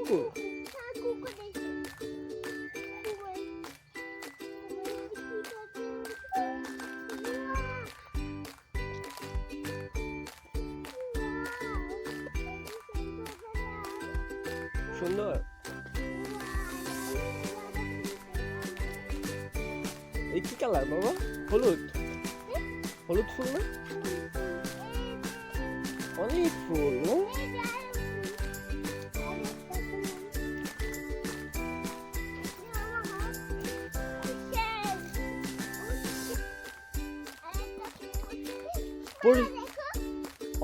কুকুর? সুন্দর। এই কি কালার বাবা? হলুদ। হলুদ ফুল না? অনেক ফুল না?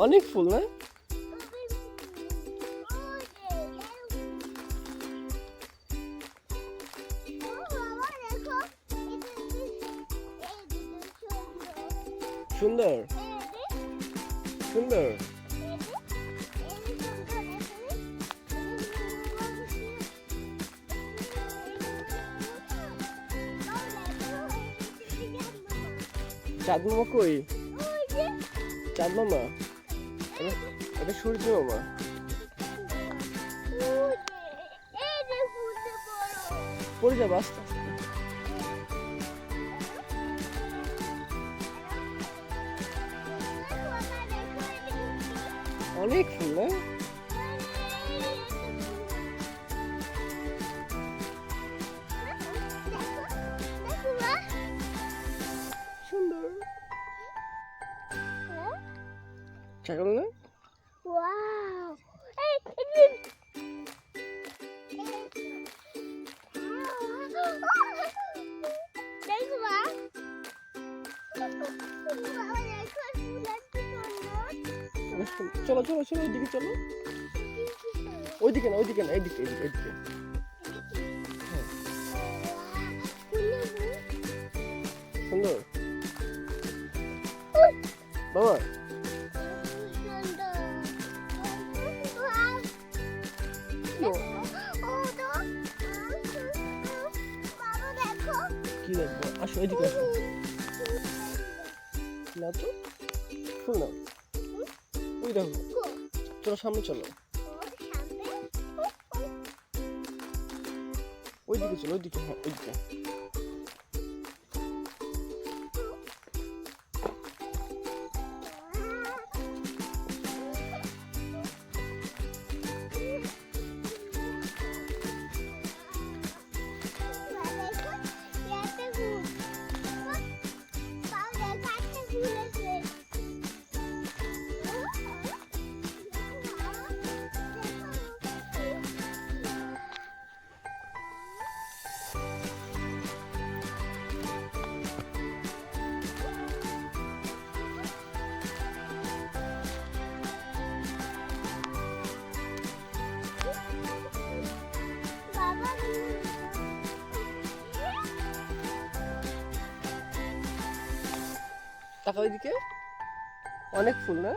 অনেক ফুল না? সুন্দর সুন্দর। চাঁদ মামা কই? চাঁদ মামা? এটা সূর্য মামা। পড়ে যাবো আস্তে আস্তে। অনেক ফুল না? সুন্দর। ছাগল না? ওয়াও! দেখো মা। চলো চলো চলো ওইদিকে চলো। ওইদিকে না ওইদিকে না এইদিকে এইদিকে এইদিকে। সুন্দর বাবা। কি দেখবো? আসো এদিকে আসো। না তো ফুল না। ওই দেখো চলো সামনে চলো। ওইদিকে চলো ওইদিকে। হ্যাঁ ওইদিকে। টাকা ওইদিকে অনেক ফুল না?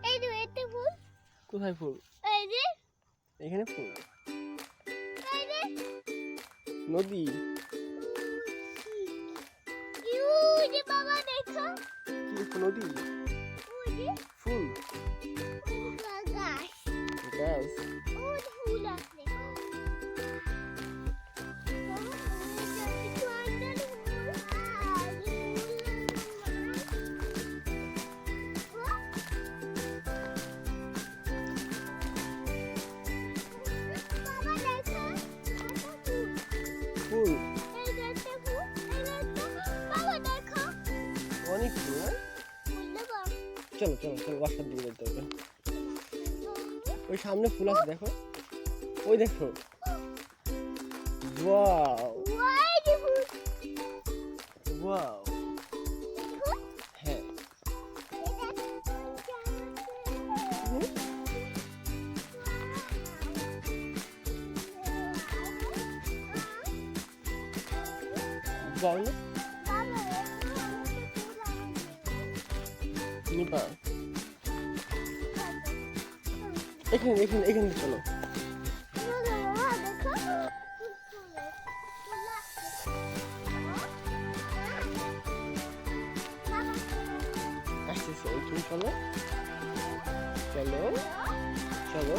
এই যে এতে ফুল। কোথায় ফুল? এই যে এখানে ফুল। এই যে নদী। ইউ যে বাবা দেখো। কি দেখো? নদী। ওই যে ফুল। গাছ। গাছ। ওই ফুল আছে। ফুল। এই গাছটা ফুল। এই গাছটা বাবা দেখো। অনেক ফুল না? ফুল দেবো। চলো চলো চলো বাসার দিকে যেতে হবে। ওই সামনে ফুল আছে দেখো। ওই দেখো। ওয়াও ওই যে ফুল। ওয়াও। হ্যাঁ ওয়াও না? নিবা এখানে এখানে এখানে চলো। আসতেছে তুমি চলো চলো চলো।